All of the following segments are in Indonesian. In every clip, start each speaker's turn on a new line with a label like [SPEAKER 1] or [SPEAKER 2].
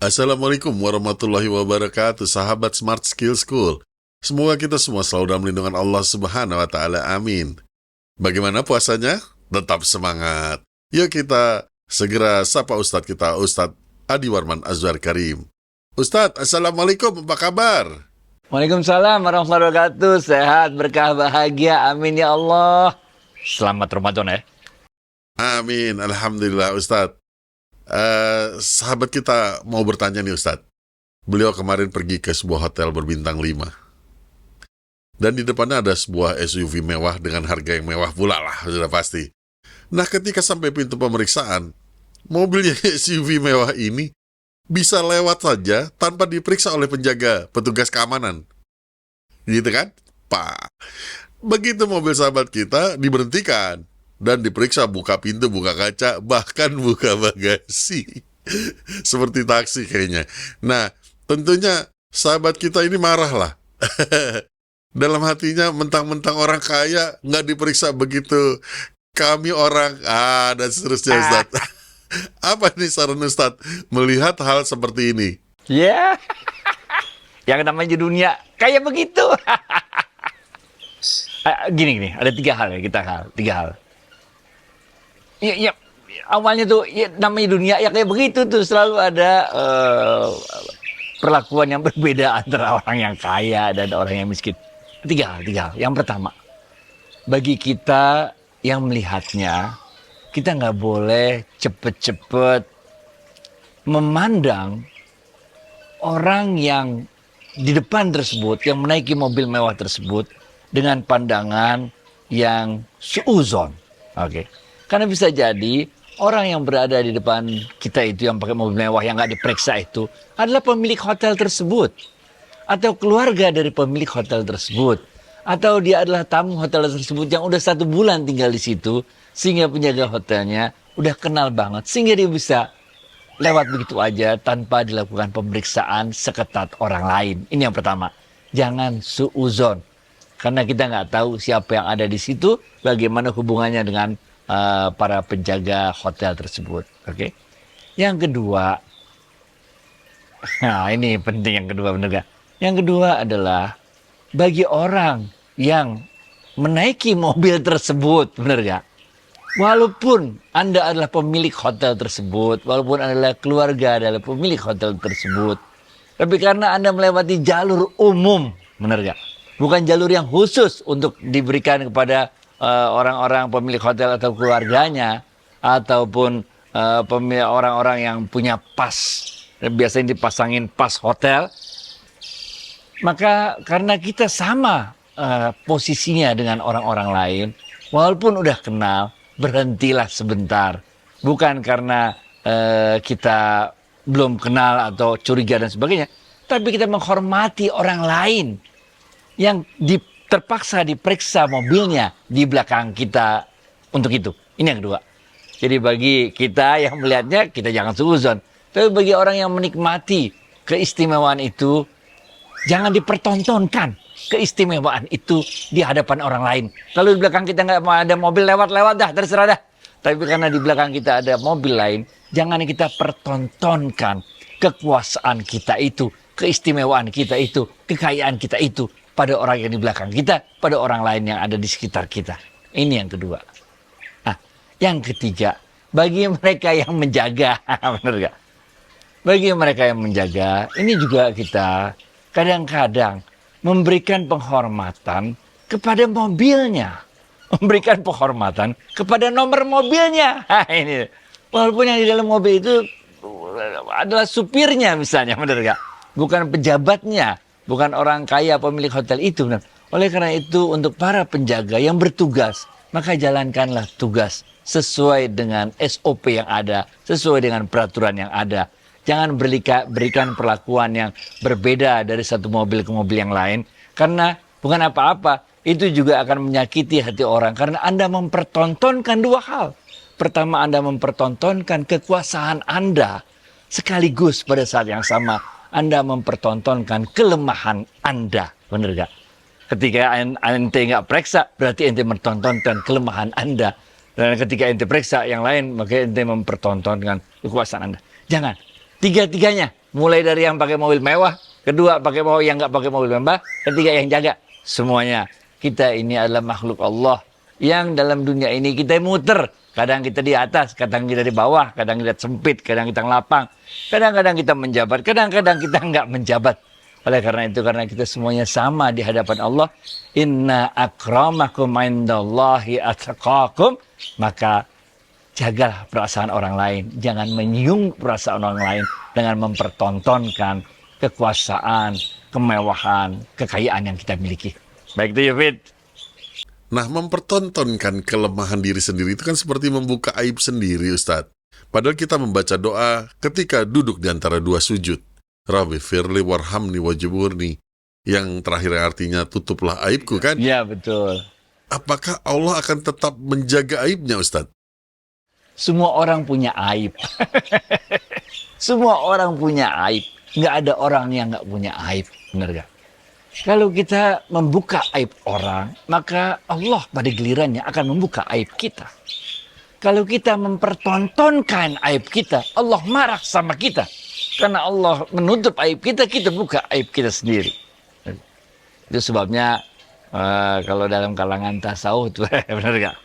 [SPEAKER 1] Assalamualaikum warahmatullahi wabarakatuh, sahabat Smart Skill School. Semoga kita semua selalu dalam lindungan Allah Subhanahu wa Ta'ala. Amin. Bagaimana puasanya? Tetap semangat. Yuk kita segera sapa Ustadz kita, Ustadz Adi Warman Azwar Karim. Ustadz, Assalamualaikum, apa kabar?
[SPEAKER 2] Waalaikumsalam warahmatullahi wabarakatuh. Sehat, berkah, bahagia. Amin ya Allah. Selamat Ramadan ya.
[SPEAKER 1] Amin, Alhamdulillah Ustadz. Sahabat kita mau bertanya nih Ustadz. Beliau kemarin pergi ke sebuah hotel berbintang 5. Dan di depannya ada sebuah SUV mewah dengan harga yang mewah pula lah, sudah pasti. Nah, ketika sampai pintu pemeriksaan, mobilnya SUV mewah ini bisa lewat saja tanpa diperiksa oleh penjaga petugas keamanan. Gitu kan? Pak. Begitu mobil sahabat kita diberhentikan dan diperiksa, buka pintu, buka kaca, bahkan buka bagasi. Seperti taksi kayaknya. Nah, tentunya sahabat kita ini marah lah. Dalam hatinya, mentang-mentang orang kaya, nggak diperiksa begitu. Kami orang, dan seterusnya Ustaz. Apa nih saran Ustaz melihat hal seperti ini?
[SPEAKER 2] Ya, yang namanya dunia kayak begitu. Gini, ada tiga hal. Ya, awalnya tuh ya, namanya dunia ya kayak begitu tuh, selalu ada perlakuan yang berbeda antara orang yang kaya dan orang yang miskin. Tiga hal. Yang pertama, bagi kita yang melihatnya, kita nggak boleh cepet-cepet memandang orang yang di depan tersebut, yang menaiki mobil mewah tersebut dengan pandangan yang suuzon. Oke. Karena bisa jadi orang yang berada di depan kita itu yang pakai mobil mewah yang nggak diperiksa itu adalah pemilik hotel tersebut, atau keluarga dari pemilik hotel tersebut, atau dia adalah tamu hotel tersebut yang udah 1 bulan tinggal di situ, sehingga penjaga hotelnya udah kenal banget, sehingga dia bisa lewat begitu aja tanpa dilakukan pemeriksaan seketat orang lain. Ini yang pertama. Jangan suuzon, karena kita nggak tahu siapa yang ada di situ, bagaimana hubungannya dengan para penjaga hotel tersebut. Oke. Yang kedua, nah ini penting yang kedua, bener gak? Yang kedua adalah bagi orang yang menaiki mobil tersebut, bener gak? Walaupun Anda adalah pemilik hotel tersebut, walaupun adalah keluarga adalah pemilik hotel tersebut, tapi karena Anda melewati jalur umum, bener gak? Bukan jalur yang khusus untuk diberikan kepada orang-orang pemilik hotel atau keluarganya, ataupun orang-orang yang punya pas, biasanya dipasangin pas hotel, maka karena kita sama posisinya dengan orang-orang lain, walaupun udah kenal, berhentilah sebentar. Bukan karena kita belum kenal atau curiga dan sebagainya, tapi kita menghormati orang lain yang terpaksa diperiksa mobilnya di belakang kita untuk itu. Ini yang kedua. Jadi bagi kita yang melihatnya, kita jangan suuzon. Tapi bagi orang yang menikmati keistimewaan itu, jangan dipertontonkan keistimewaan itu di hadapan orang lain. Kalau di belakang kita nggak ada mobil lewat-lewat dah, terserah dah. Tapi karena di belakang kita ada mobil lain, jangan kita pertontonkan kekuasaan kita itu, keistimewaan kita itu, kekayaan kita itu pada orang yang di belakang kita, pada orang lain yang ada di sekitar kita. Ini yang kedua. Nah, yang ketiga, bagi mereka yang menjaga, benar gak? Bagi mereka yang menjaga, ini juga kita kadang-kadang memberikan penghormatan kepada mobilnya, memberikan penghormatan kepada nomor mobilnya. Nah, ini, walaupun yang di dalam mobil itu adalah supirnya misalnya, benar gak? Bukan pejabatnya, bukan orang kaya pemilik hotel itu. Benar. Oleh karena itu, untuk para penjaga yang bertugas, maka jalankanlah tugas sesuai dengan SOP yang ada, sesuai dengan peraturan yang ada. Jangan berikan perlakuan yang berbeda dari satu mobil ke mobil yang lain. Karena bukan apa-apa, itu juga akan menyakiti hati orang. Karena Anda mempertontonkan dua hal. Pertama, Anda mempertontonkan kekuasaan Anda. Sekaligus pada saat yang sama, Anda mempertontonkan kelemahan Anda. Benar gak? Ketika ente nggak periksa, berarti ente mempertontonkan kelemahan Anda. Dan ketika ente periksa yang lain, maka ente mempertontonkan kekuasaan Anda. Jangan. Tiga-tiganya, mulai dari yang pakai mobil mewah, kedua pakai mobil yang nggak pakai mobil mewah, ketiga yang jaga. Semuanya, kita ini adalah makhluk Allah yang dalam dunia ini kita muter. Kadang kita di atas, kadang kita di bawah, kadang kita sempit, kadang kita ngelapang, kadang-kadang kita menjabat, kadang-kadang kita nggak menjabat. Oleh karena itu, karena kita semuanya sama di hadapan Allah, inna akramakum indallahi atqakum, maka jagalah perasaan orang lain. Jangan menyinggung perasaan orang lain dengan mempertontonkan kekuasaan, kemewahan, kekayaan yang kita miliki. Baik itu ya, Fit.
[SPEAKER 1] Nah, mempertontonkan kelemahan diri sendiri itu kan seperti membuka aib sendiri, Ustadz. Padahal kita membaca doa ketika duduk di antara dua sujud. Rabbi firli warhamni wajiburni. Yang terakhir artinya tutuplah aibku kan?
[SPEAKER 2] Ya, betul.
[SPEAKER 1] Apakah Allah akan tetap menjaga aibnya, Ustadz?
[SPEAKER 2] Semua orang punya aib. Semua orang punya aib. Nggak ada orang yang nggak punya aib. Benar gak? Kalau kita membuka aib orang, maka Allah pada gilirannya akan membuka aib kita. Kalau kita mempertontonkan aib kita, Allah marah sama kita. Karena Allah menutup aib kita, kita buka aib kita sendiri. Itu sebabnya kalau dalam kalangan tasawuf, benar gak?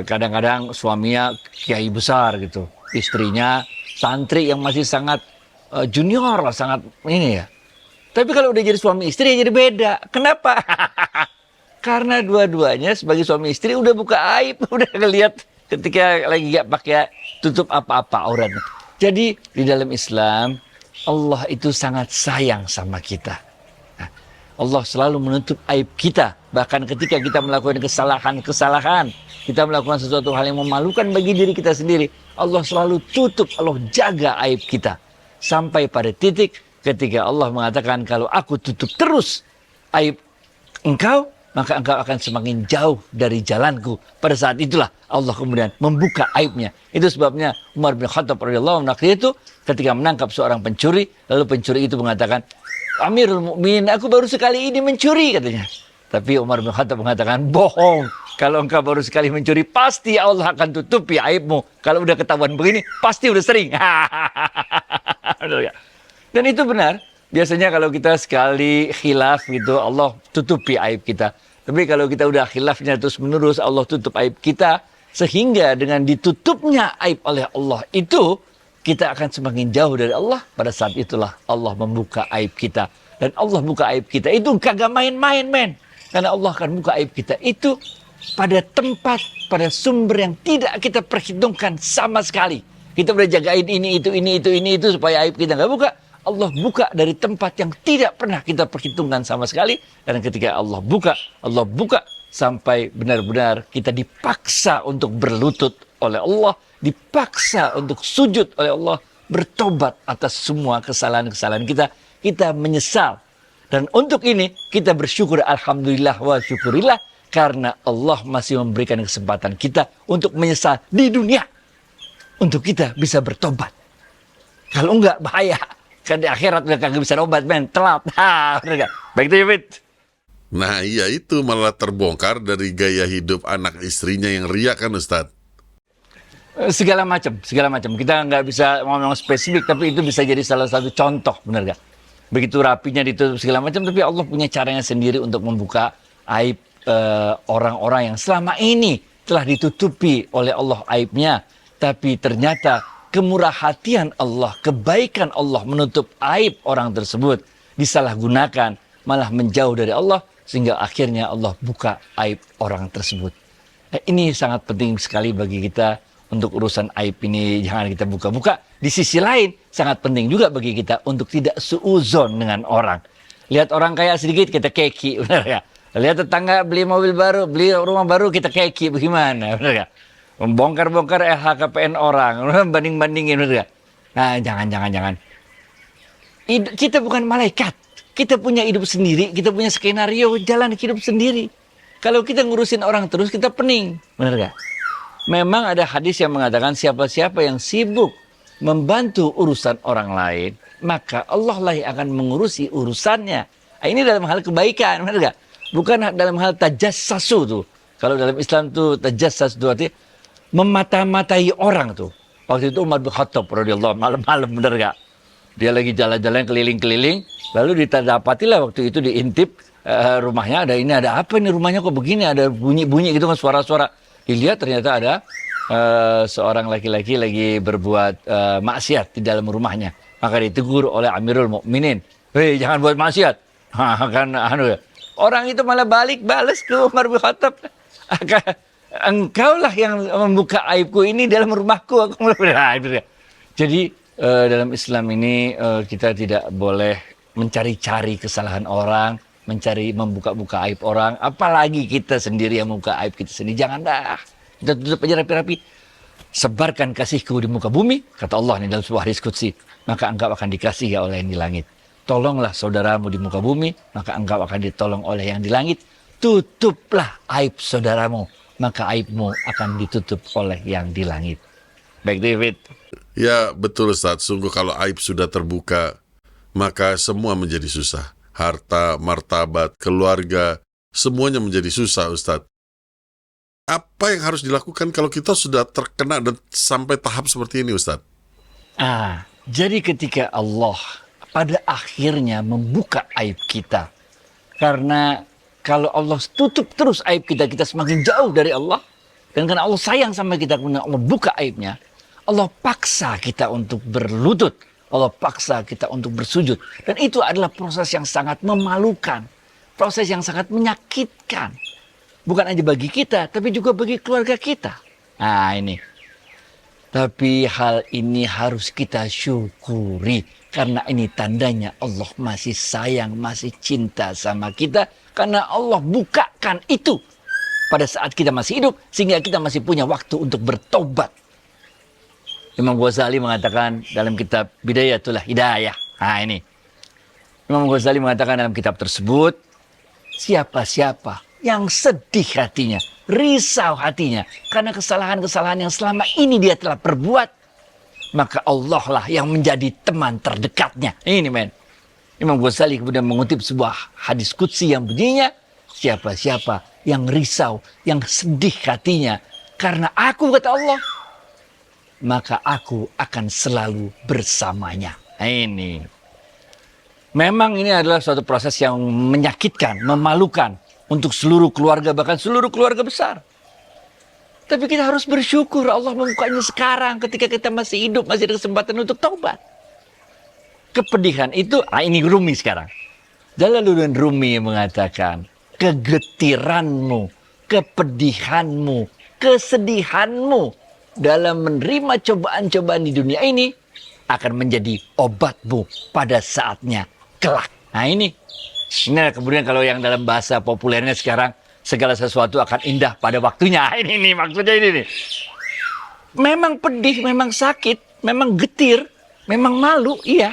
[SPEAKER 2] Kadang-kadang suaminya kiai besar gitu, istrinya santri yang masih sangat junior lah, sangat ini ya. Tapi kalau udah jadi suami istri ya jadi beda. Kenapa? Karena dua-duanya sebagai suami istri udah buka aib, udah ngelihat ketika lagi gak pakai tutup apa-apa auratnya. Jadi di dalam Islam Allah itu sangat sayang sama kita. Nah, Allah selalu menutup aib kita. Bahkan ketika kita melakukan kesalahan, kita melakukan sesuatu hal yang memalukan bagi diri kita sendiri, Allah selalu tutup, Allah jaga aib kita. Sampai pada titik ketika Allah mengatakan, kalau aku tutup terus aib engkau, maka engkau akan semakin jauh dari jalanku. Pada saat itulah Allah kemudian membuka aibnya. Itu sebabnya Umar bin Khattab radhiyallahu anhu itu ketika menangkap seorang pencuri, lalu pencuri itu mengatakan, Amirul Mukminin, aku baru sekali ini mencuri, katanya. Tapi Umar bin Khattab mengatakan, bohong. Kalau engkau baru sekali mencuri, pasti Allah akan tutupi aibmu. Kalau udah ketahuan begini, pasti udah sering. Dan itu benar. Biasanya kalau kita sekali khilaf gitu, Allah tutupi aib kita. Tapi kalau kita udah khilafnya terus menerus, Allah tutup aib kita. Sehingga dengan ditutupnya aib oleh Allah itu, kita akan semakin jauh dari Allah. Pada saat itulah Allah membuka aib kita. Dan Allah buka aib kita itu kagak main-main, men. Karena Allah akan buka aib kita itu pada tempat, pada sumber yang tidak kita perhitungkan sama sekali. Kita udah jagain ini, itu supaya aib kita nggak buka. Allah buka dari tempat yang tidak pernah kita perhitungkan sama sekali. Dan ketika Allah buka sampai benar-benar kita dipaksa untuk berlutut oleh Allah, dipaksa untuk sujud oleh Allah, bertobat atas semua kesalahan-kesalahan kita. Kita menyesal. Dan untuk ini kita bersyukur, alhamdulillah wa syukurillah, karena Allah masih memberikan kesempatan kita untuk menyesal di dunia. Untuk kita bisa bertobat. Kalau enggak, bahaya. Kan di akhirat udah kagak bisa obat, men. Telat. Bener gak? Baik itu ya, Fit.
[SPEAKER 1] Nah, iya itu malah terbongkar dari gaya hidup anak istrinya yang riak kan, Ustadz?
[SPEAKER 2] Segala macam. Kita nggak bisa ngomong spesifik, tapi itu bisa jadi salah satu contoh, bener gak? Begitu rapinya ditutup segala macam, tapi Allah punya caranya sendiri untuk membuka aib orang-orang yang selama ini telah ditutupi oleh Allah aibnya. Tapi ternyata kemurah hatian Allah, kebaikan Allah menutup aib orang tersebut disalahgunakan, malah menjauh dari Allah, sehingga akhirnya Allah buka aib orang tersebut. Ini sangat penting sekali bagi kita untuk urusan aib ini, jangan kita buka-buka. Di sisi lain, sangat penting juga bagi kita untuk tidak suuzon dengan orang. Lihat orang kaya sedikit, kita keki, benar ya? Lihat tetangga beli mobil baru, beli rumah baru, kita keki, bagaimana, benar ya? Membongkar-bongkar LHKPN orang, banding-bandingin, betul gak? Nah, jangan. Kita bukan malaikat. Kita punya hidup sendiri, kita punya skenario, jalan hidup sendiri. Kalau kita ngurusin orang terus, kita pening, benar gak? Memang ada hadis yang mengatakan siapa-siapa yang sibuk membantu urusan orang lain, maka Allah lah yang akan mengurusi urusannya. Nah, ini dalam hal kebaikan, benar gak? Bukan dalam hal tajassasu tuh. Kalau dalam Islam tuh tajassasu itu artinya memata-matai orang tuh. Waktu itu Umar bin Khattab radhiyallahu malam-malam, bener gak? Dia lagi jalan-jalan keliling-keliling, lalu didapatilah waktu itu diintip rumahnya, ada apa ini rumahnya kok begini, ada bunyi-bunyi gitu kan, suara-suara. Dilihat ternyata ada seorang laki-laki lagi berbuat maksiat di dalam rumahnya. Maka ditegur oleh Amirul Mukminin, "Hei, jangan buat maksiat." Orang itu malah balas ke Umar bin Khattab, "Engkaulah yang membuka aibku ini dalam rumahku." Jadi dalam Islam ini kita tidak boleh mencari-cari kesalahan orang, membuka-buka aib orang, apalagi kita sendiri yang membuka aib kita sendiri. Jangan dah, kita tutup aja rapi-rapi. Sebarkan kasihku di muka bumi, kata Allah nih dalam sebuah hadis qudsi, maka engkau akan dikasihi oleh yang di langit. Tolonglah saudaramu di muka bumi, maka engkau akan ditolong oleh yang di langit. Tutuplah aib saudaramu, maka aibmu akan ditutup oleh yang di langit. Baik, David.
[SPEAKER 1] Ya betul Ustaz, sungguh kalau aib sudah terbuka, maka semua menjadi susah. Harta, martabat, keluarga, semuanya menjadi susah Ustaz. Apa yang harus dilakukan kalau kita sudah terkena dan sampai tahap seperti ini Ustaz?
[SPEAKER 2] Jadi ketika Allah pada akhirnya membuka aib kita, karena kalau Allah tutup terus aib kita, kita semakin jauh dari Allah. Dan karena Allah sayang sama kita, kemudian Allah buka aibnya, Allah paksa kita untuk berlutut, Allah paksa kita untuk bersujud. Dan itu adalah proses yang sangat memalukan, proses yang sangat menyakitkan. Bukan hanya bagi kita, tapi juga bagi keluarga kita. Ini. Tapi hal ini harus kita syukuri. Karena ini tandanya Allah masih sayang, masih cinta sama kita. Karena Allah bukakan itu pada saat kita masih hidup, sehingga kita masih punya waktu untuk bertobat. Imam Ghazali mengatakan dalam kitab Bidayatul Hidayah. Ini. Imam Ghazali mengatakan dalam kitab tersebut, siapa-siapa yang sedih hatinya, risau hatinya, karena kesalahan-kesalahan yang selama ini dia telah perbuat, maka Allah lah yang menjadi teman terdekatnya. Ini men. Imam Ghazali kemudian mengutip sebuah hadis qudsi yang bunyinya, siapa-siapa yang risau, yang sedih hatinya, karena aku, kata Allah, maka aku akan selalu bersamanya. Ini. Memang ini adalah suatu proses yang menyakitkan, memalukan untuk seluruh keluarga, bahkan seluruh keluarga besar. Tapi kita harus bersyukur Allah membukanya sekarang ketika kita masih hidup, masih ada kesempatan untuk taubat. Kepedihan itu, ini Rumi sekarang. Jalaluddin Rumi mengatakan, kegetiranmu, kepedihanmu, kesedihanmu dalam menerima cobaan-cobaan di dunia ini akan menjadi obatmu pada saatnya kelak. Ini kemudian kalau yang dalam bahasa populernya sekarang, segala sesuatu akan indah pada waktunya. Ini nih maksudnya ini nih. Memang pedih, memang sakit, memang getir, memang malu, iya.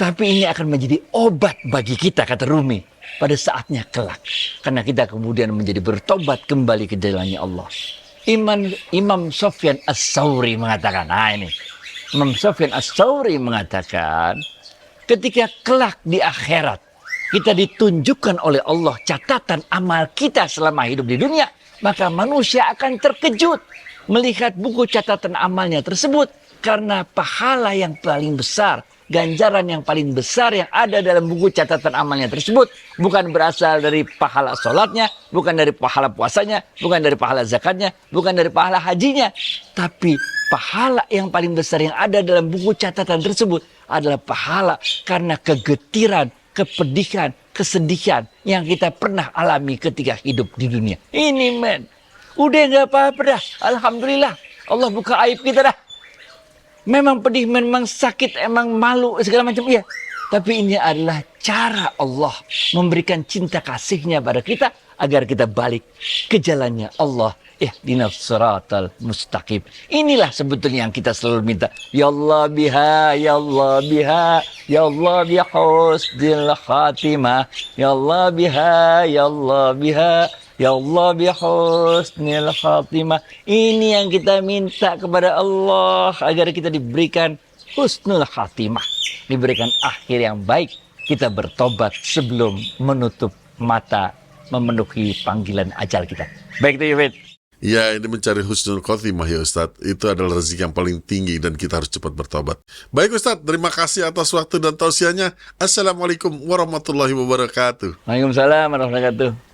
[SPEAKER 2] Tapi ini akan menjadi obat bagi kita, kata Rumi, pada saatnya kelak. Karena kita kemudian menjadi bertobat kembali ke jalannya Allah. Imam Sufyan Ats-Tsauri mengatakan, ini. Imam Sufyan Ats-Tsauri mengatakan, ketika kelak di akhirat, kita ditunjukkan oleh Allah catatan amal kita selama hidup di dunia, maka manusia akan terkejut melihat buku catatan amalnya tersebut, karena pahala yang paling besar, ganjaran yang paling besar yang ada dalam buku catatan amalnya tersebut bukan berasal dari pahala sholatnya, bukan dari pahala puasanya, bukan dari pahala zakatnya, bukan dari pahala hajinya, tapi pahala yang paling besar yang ada dalam buku catatan tersebut adalah pahala karena kegetiran, kepedihan, kesedihan yang kita pernah alami ketika hidup di dunia. Ini men, udah gak apa-apa dah, alhamdulillah Allah buka aib kita dah. Memang pedih, memang sakit, emang malu, segala macam, iya. Tapi ini adalah cara Allah memberikan cinta kasihnya pada kita agar kita balik ke jalannya Allah. Ihdinas siratal mustaqim. Inilah sebetulnya yang kita selalu minta. Ya Allah biha, ya Allah biha, ya Allah bihusnil khatimah. Ya Allah biha, ya Allah biha, ya Allah bihusnil khatimah. Ini yang kita minta kepada Allah agar kita diberikan husnul khatimah, diberikan akhir yang baik. Kita bertobat sebelum menutup mata memenuhi panggilan ajal kita. Baik, David.
[SPEAKER 1] Ya, ini mencari husnul khotimah ya Ustadz. Itu adalah rezeki yang paling tinggi dan kita harus cepat bertobat. Baik Ustadz, terima kasih atas waktu dan tausiahnya. Assalamualaikum warahmatullahi wabarakatuh.
[SPEAKER 2] Waalaikumsalam warahmatullahi wabarakatuh.